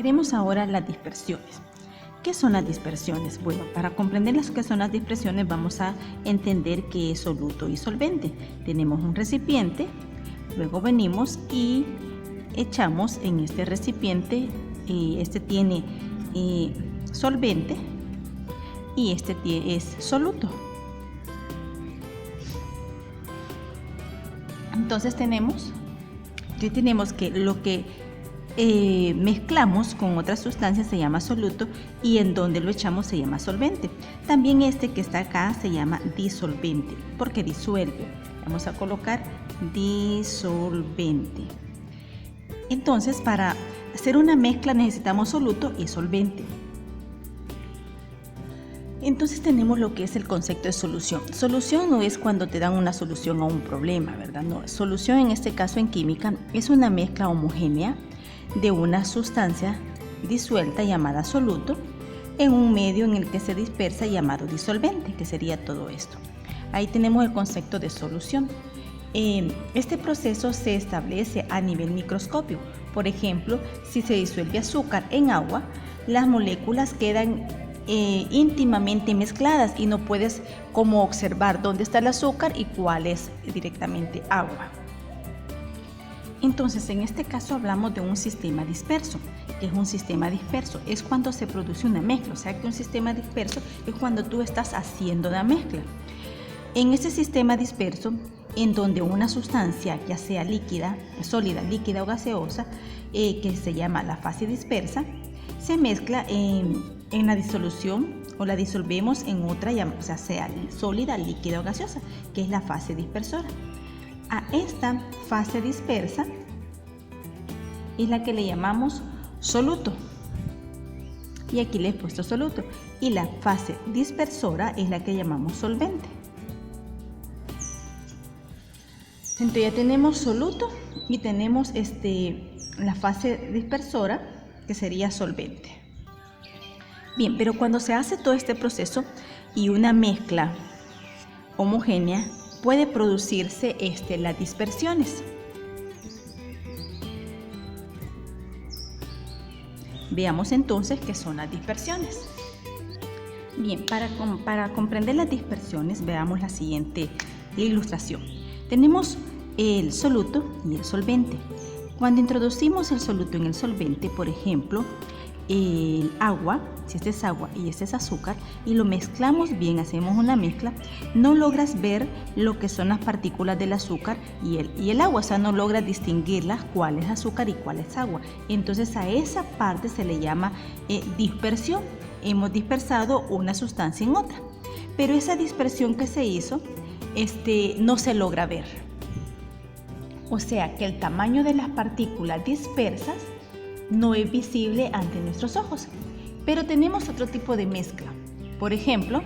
Veremos ahora las dispersiones. ¿Qué son las dispersiones? Bueno, para comprender lo que son las dispersiones vamos a entender qué es soluto y solvente. Tenemos un recipiente, luego venimos y echamos en este recipiente, este tiene solvente y este es soluto. Entonces tenemos que lo que mezclamos con otras sustancias se llama soluto y en donde lo echamos se llama solvente. También este que está acá se llama disolvente porque disuelve. Vamos a colocar disolvente. Entonces, para hacer una mezcla necesitamos soluto y solvente. Entonces tenemos lo que es el concepto de solución. Solución no es cuando te dan una solución a un problema, ¿verdad? No, solución en este caso en química es una mezcla homogénea de una sustancia disuelta llamada soluto en un medio en el que se dispersa llamado disolvente, que sería todo esto. Ahí tenemos el concepto de solución. Este proceso se establece a nivel microscópico. Por ejemplo, si se disuelve azúcar en agua, las moléculas quedan íntimamente mezcladas y no puedes como observar dónde está el azúcar y cuál es directamente agua. Entonces, en este caso hablamos de un sistema disperso. ¿Qué es un sistema disperso? Es cuando se produce una mezcla, o sea que un sistema disperso es cuando tú estás haciendo la mezcla. En ese sistema disperso, en donde una sustancia, ya sea líquida, sólida, líquida o gaseosa, que se llama la fase dispersa, se mezcla en la disolución o la disolvemos en otra, o sea sólida, líquida o gaseosa, que es la fase dispersora. A esta fase dispersa es la que le llamamos soluto. Y aquí le he puesto soluto. Y la fase dispersora es la que llamamos solvente. Entonces ya tenemos soluto y tenemos la fase dispersora, que sería solvente. Bien, pero cuando se hace todo este proceso y una mezcla homogénea, puede producirse las dispersiones. Veamos entonces qué son las dispersiones. Bien, para comprender las dispersiones, veamos la siguiente ilustración. Tenemos el soluto y el solvente. Cuando introducimos el soluto en el solvente, por ejemplo, el agua, si este es agua y este es azúcar, y lo mezclamos bien, hacemos una mezcla, no logras ver lo que son las partículas del azúcar y el agua, o sea, no logras distinguirlas cuál es azúcar y cuál es agua. Entonces a esa parte se le llama dispersión. Hemos dispersado una sustancia en otra, pero esa dispersión que se hizo no se logra ver. O sea que el tamaño de las partículas dispersas no es visible ante nuestros ojos, pero tenemos otro tipo de mezcla. Por ejemplo,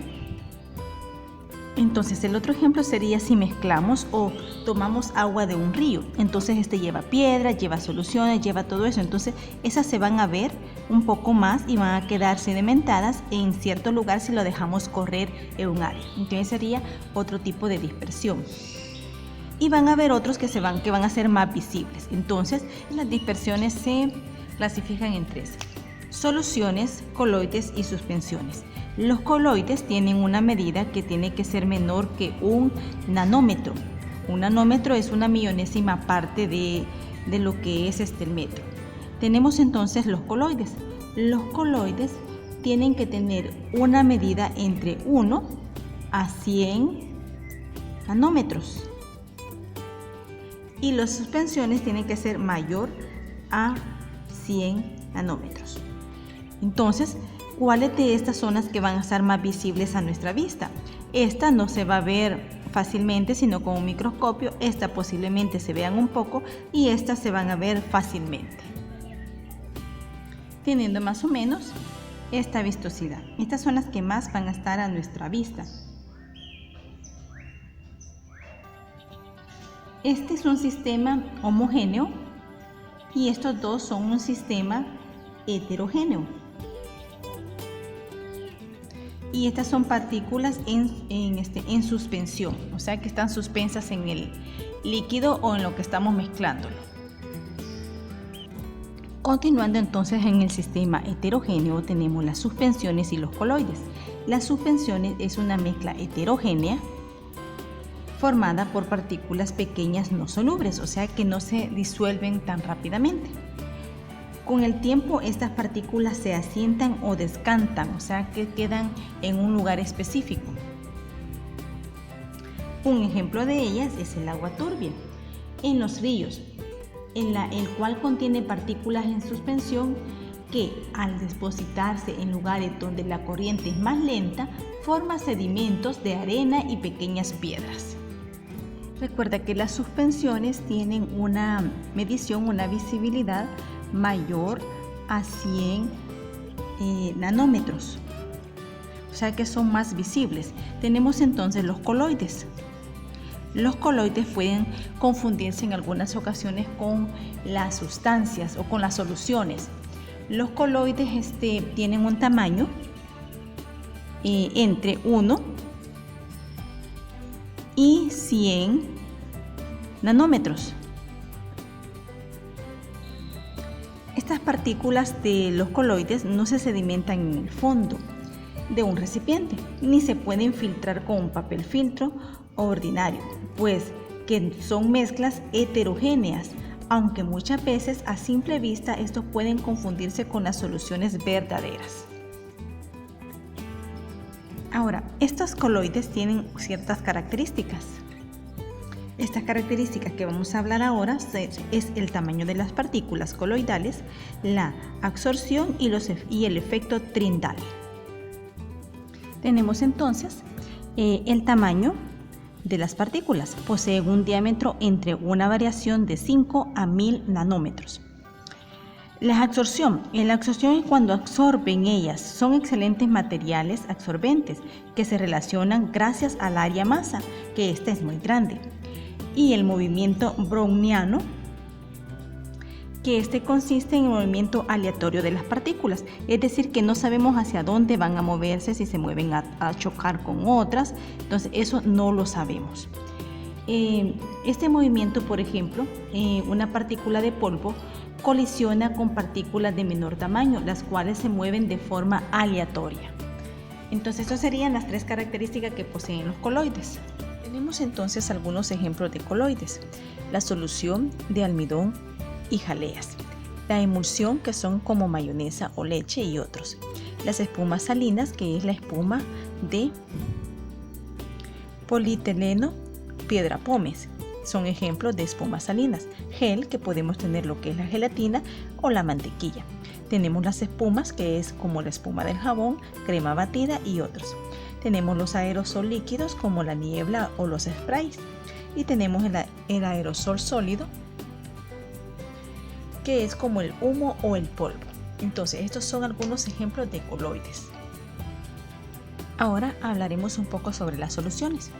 entonces el otro ejemplo sería si mezclamos o tomamos agua de un río. Entonces lleva piedras, lleva soluciones, lleva todo eso. Entonces esas se van a ver un poco más y van a quedar sedimentadas en cierto lugar si lo dejamos correr en un área. Entonces sería otro tipo de dispersión. Y van a haber otros que van a ser más visibles. Entonces las dispersiones se clasifican en tres: soluciones, coloides y suspensiones. Los coloides tienen una medida que tiene que ser menor que un nanómetro. Un nanómetro es una millonésima parte de lo que es el metro. Tenemos entonces los coloides. Los coloides tienen que tener una medida entre 1 a 100 nanómetros. Y las suspensiones tienen que ser mayor a 100 nanómetros. Entonces, ¿cuáles de estas son las que van a estar más visibles a nuestra vista? Esta no se va a ver fácilmente sino con un microscopio. Esta posiblemente se vean un poco y estas se van a ver fácilmente, teniendo más o menos esta vistosidad. Estas son las que más van a estar a nuestra vista. Este es un sistema homogéneo y estos dos son un sistema heterogéneo. Y estas son partículas en suspensión, o sea que están suspensas en el líquido o en lo que estamos mezclándolo. Continuando entonces en el sistema heterogéneo tenemos las suspensiones y los coloides. Las suspensiones es una mezcla heterogénea formada por partículas pequeñas no solubles, o sea que no se disuelven tan rápidamente. Con el tiempo estas partículas se asientan o descantan, o sea que quedan en un lugar específico. Un ejemplo de ellas es el agua turbia. En los ríos, el cual contiene partículas en suspensión que al depositarse en lugares donde la corriente es más lenta, forma sedimentos de arena y pequeñas piedras. Recuerda que las suspensiones tienen una medición, una visibilidad mayor a 100 nanómetros, o sea que son más visibles. Tenemos entonces los coloides. Los coloides pueden confundirse en algunas ocasiones con las sustancias o con las soluciones. Los coloides tienen un tamaño entre 1 y 100 nanómetros. Estas partículas de los coloides no se sedimentan en el fondo de un recipiente, ni se pueden filtrar con un papel filtro ordinario, pues que son mezclas heterogéneas, aunque muchas veces a simple vista estos pueden confundirse con las soluciones verdaderas. Ahora, estos coloides tienen ciertas características. Estas características que vamos a hablar ahora es el tamaño de las partículas coloidales, la absorción y el efecto Tyndall. Tenemos entonces el tamaño de las partículas. Poseen un diámetro entre una variación de 5 a 1000 nanómetros. La absorción es cuando absorben ellas. Son excelentes materiales absorbentes que se relacionan gracias al área masa, que esta es muy grande. Y el movimiento browniano, que consiste en el movimiento aleatorio de las partículas, es decir, que no sabemos hacia dónde van a moverse, si se mueven a chocar con otras, entonces eso no lo sabemos. Este movimiento, por ejemplo, una partícula de polvo colisiona con partículas de menor tamaño, las cuales se mueven de forma aleatoria. Entonces, estas serían las tres características que poseen los coloides. Tenemos entonces algunos ejemplos de coloides: la solución de almidón y jaleas, la emulsión, que son como mayonesa o leche, y otros. Las espumas salinas, que es la espuma de polietileno piedra pómez, son ejemplos de espumas salinas. Gel, que podemos tener lo que es la gelatina o la mantequilla. Tenemos las espumas, que es como la espuma del jabón, crema batida y otros. Tenemos los aerosol líquidos, como la niebla o los sprays. Y tenemos el aerosol sólido, que es como el humo o el polvo. Entonces, estos son algunos ejemplos de coloides. Ahora hablaremos un poco sobre las soluciones.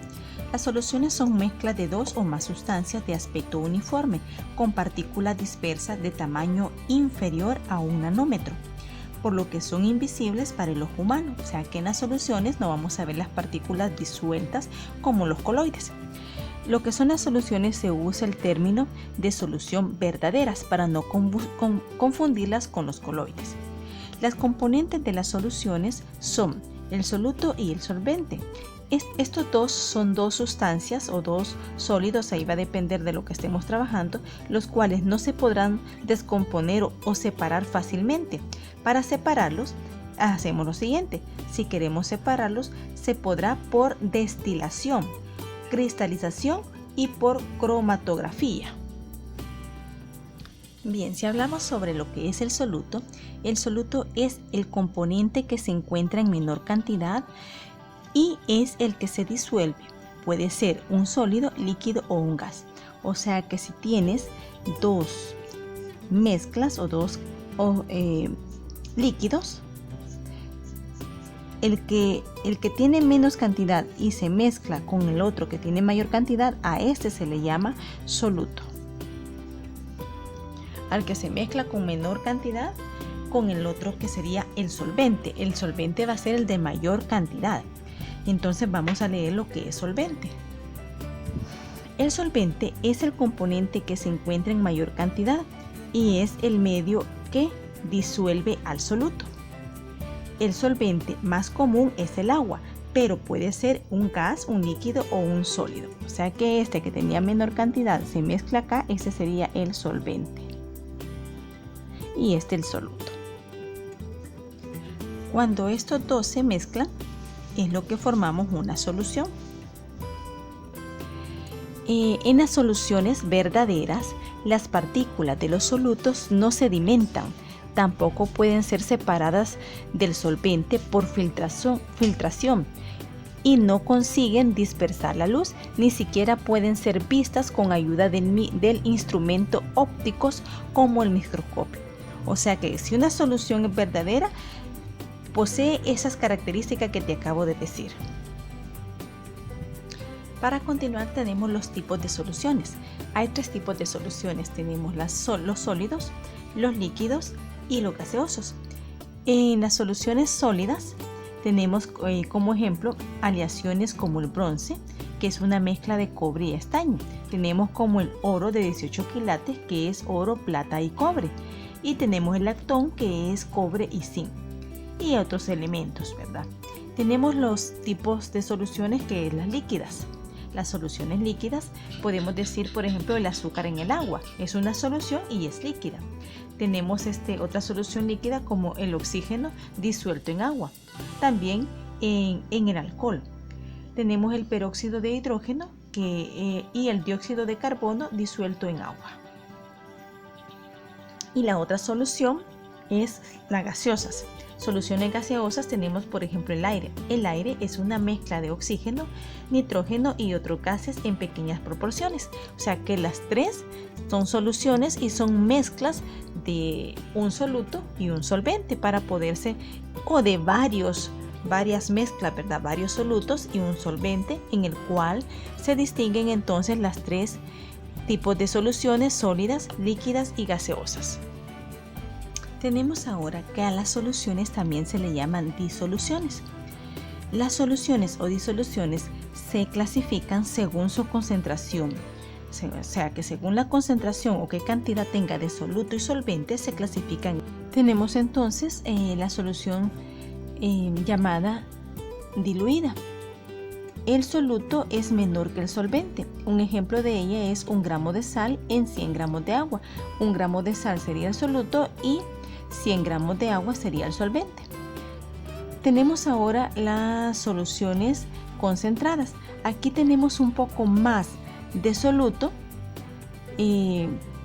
Las soluciones son mezclas de dos o más sustancias de aspecto uniforme, con partículas dispersas de tamaño inferior a 1 nanómetro, por lo que son invisibles para el ojo humano. O sea que en las soluciones no vamos a ver las partículas disueltas como los coloides. Lo que son las soluciones se usa el término de solución verdaderas para no confundirlas con los coloides. Las componentes de las soluciones son el soluto y el solvente. Estos dos son dos sustancias o dos sólidos, ahí va a depender de lo que estemos trabajando, los cuales no se podrán descomponer o separar fácilmente. Para separarlos, hacemos lo siguiente: si queremos separarlos, se podrá por destilación, cristalización y por cromatografía. Bien, si hablamos sobre lo que es el soluto es el componente que se encuentra en menor cantidad y es el que se disuelve. Puede ser un sólido, líquido o un gas. O sea que si tienes dos mezclas o dos líquidos, el que tiene menos cantidad y se mezcla con el otro que tiene mayor cantidad, a este se le llama soluto. Al que se mezcla con menor cantidad, con el otro que sería el solvente. El solvente va a ser el de mayor cantidad. Entonces vamos a leer lo que es solvente. El solvente es el componente que se encuentra en mayor cantidad y es el medio que disuelve al soluto. El solvente más común es el agua, pero puede ser un gas, un líquido o un sólido. O sea que este que tenía menor cantidad se mezcla acá, ese sería el solvente. Y este el soluto. Cuando estos dos se mezclan, es lo que formamos una solución. En las soluciones verdaderas, las partículas de los solutos no sedimentan, tampoco pueden ser separadas del solvente por filtración y no consiguen dispersar la luz, ni siquiera pueden ser vistas con ayuda del instrumento ópticos como el microscopio. O sea que si una solución es verdadera, posee esas características que te acabo de decir. Para continuar tenemos los tipos de soluciones. Hay tres tipos de soluciones. Tenemos los sólidos, los líquidos y los gaseosos. En las soluciones sólidas tenemos como ejemplo aleaciones como el bronce, que es una mezcla de cobre y estaño. Tenemos como el oro de 18 quilates, que es oro, plata y cobre. Y tenemos el lactón, que es cobre y zinc. Y otros elementos, ¿verdad? Tenemos los tipos de soluciones que es las líquidas. Las soluciones líquidas podemos decir, por ejemplo, el azúcar en el agua. Es una solución y es líquida. Tenemos otra solución líquida como el oxígeno disuelto en agua. También en el alcohol. Tenemos el peróxido de hidrógeno y el dióxido de carbono disuelto en agua. Y la otra solución es las gaseosas. Soluciones gaseosas tenemos, por ejemplo, el aire. El aire es una mezcla de oxígeno, nitrógeno y otros gases en pequeñas proporciones. O sea que las tres son soluciones y son mezclas de un soluto y un solvente para poderse, o de varias mezclas, ¿verdad? Varios solutos y un solvente, en el cual se distinguen entonces las tres tipos de soluciones: sólidas, líquidas y gaseosas. Tenemos ahora que a las soluciones también se le llaman disoluciones. Las soluciones o disoluciones se clasifican según su concentración. O sea que según la concentración o qué cantidad tenga de soluto y solvente se clasifican. Tenemos entonces la solución llamada diluida. El soluto es menor que el solvente. Un ejemplo de ella es 1 gramo de sal en 100 gramos de agua. 1 gramo de sal sería el soluto y 100 gramos de agua sería el solvente. Tenemos ahora las soluciones concentradas. Aquí tenemos un poco más de soluto,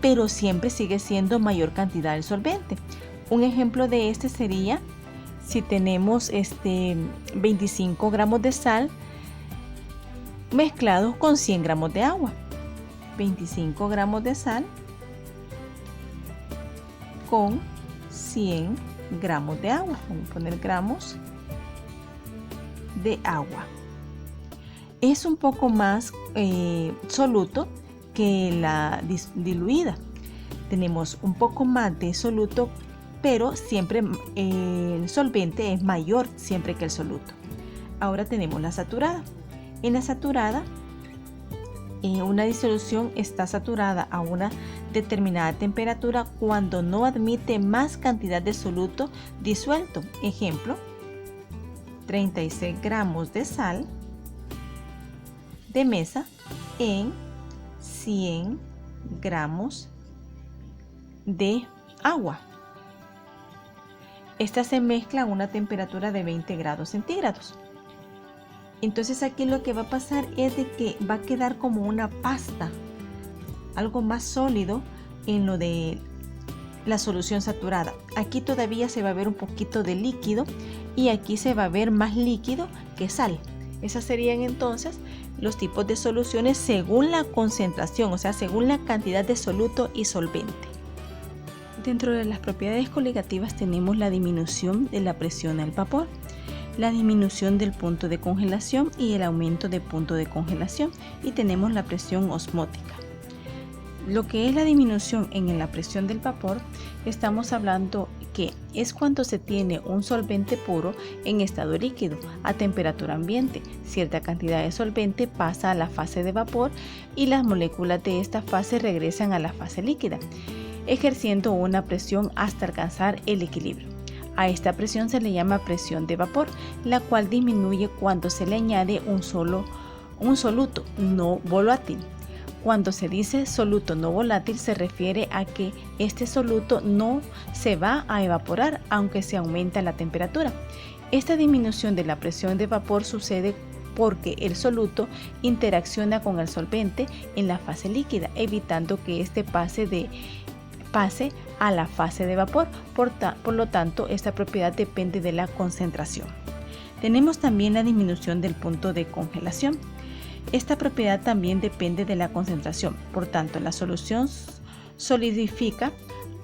pero siempre sigue siendo mayor cantidad del solvente. Un ejemplo de este sería si tenemos 25 gramos de sal mezclados con 100 gramos de agua. 25 gramos de sal con 100 gramos de agua. Vamos a poner gramos de agua. Es un poco más soluto que la diluida. Tenemos un poco más de soluto, pero siempre el solvente es mayor siempre que el soluto. Ahora tenemos la saturada. En la saturada, una disolución está saturada a una determinada temperatura cuando no admite más cantidad de soluto disuelto. Ejemplo, 36 gramos de sal de mesa en 100 gramos de agua. Esta se mezcla a una temperatura de 20 grados centígrados. Entonces aquí lo que va a pasar es de que va a quedar como una pasta, algo más sólido en lo de la solución saturada. Aquí todavía se va a ver un poquito de líquido y aquí se va a ver más líquido que sal. Esas serían entonces los tipos de soluciones según la concentración, o sea, según la cantidad de soluto y solvente. Dentro de las propiedades coligativas tenemos la disminución de la presión al vapor, la disminución del punto de congelación y el aumento del punto de congelación, y tenemos la presión osmótica. Lo que es la disminución en la presión del vapor, estamos hablando que es cuando se tiene un solvente puro en estado líquido a temperatura ambiente. Cierta cantidad de solvente pasa a la fase de vapor y las moléculas de esta fase regresan a la fase líquida. ejerciendo una presión hasta alcanzar el equilibrio. A esta presión se le llama presión de vapor, la cual disminuye cuando se le añade un soluto no volátil. Cuando se dice soluto no volátil se refiere a que este soluto no se va a evaporar aunque se aumenta la temperatura. Esta disminución de la presión de vapor sucede porque el soluto interacciona con el solvente en la fase líquida, evitando que éste pase a la fase de vapor. Por lo tanto, esta propiedad depende de la concentración. Tenemos también la disminución del punto de congelación. Esta propiedad también depende de la concentración. Por tanto, la solución solidifica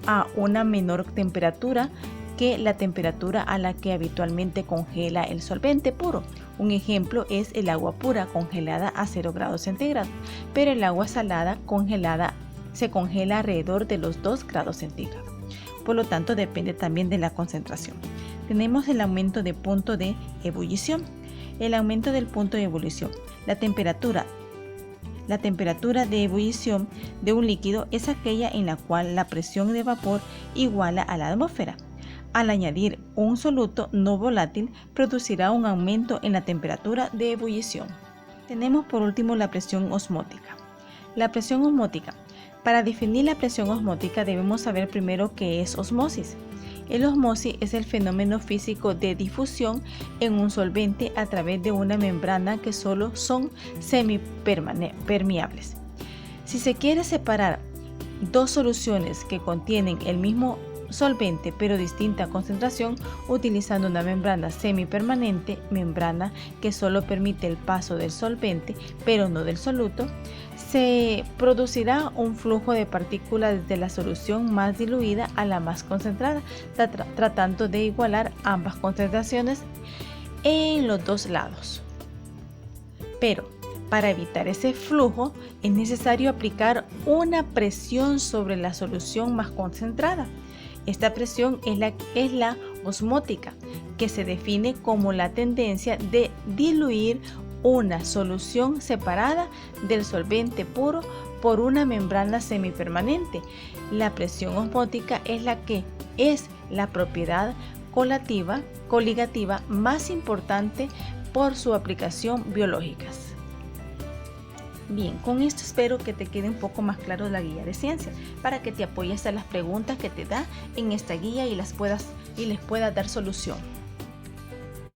a una menor temperatura que la temperatura a la que habitualmente congela el solvente puro. Un ejemplo es el agua pura congelada a 0 grados centígrados, pero el agua salada congelada se congela alrededor de los 2 grados centígrados. Por lo tanto, depende también de la concentración. Tenemos el aumento de punto de ebullición. El aumento del punto de ebullición. La temperatura de ebullición de un líquido es aquella en la cual la presión de vapor iguala a la atmósfera. Al añadir un soluto no volátil, producirá un aumento en la temperatura de ebullición. Tenemos por último la presión osmótica. La presión osmótica. Para definir la presión osmótica debemos saber primero qué es osmosis. El osmosis es el fenómeno físico de difusión en un solvente a través de una membrana que solo son semipermeables. Si se quiere separar dos soluciones que contienen el mismo solvente pero distinta concentración, utilizando una membrana semipermanente, membrana que solo permite el paso del solvente pero no del soluto, se producirá un flujo de partículas desde la solución más diluida a la más concentrada, tratando de igualar ambas concentraciones en los dos lados. Pero para evitar ese flujo es necesario aplicar una presión sobre la solución más concentrada. Esta presión es la osmótica, que se define como la tendencia de diluir una solución separada del solvente puro por una membrana semipermanente. La presión osmótica es la propiedad coligativa más importante por su aplicación biológicas. Bien, con esto espero que te quede un poco más claro la guía de ciencias, para que te apoyes a las preguntas que te da en esta guía y les puedas dar solución.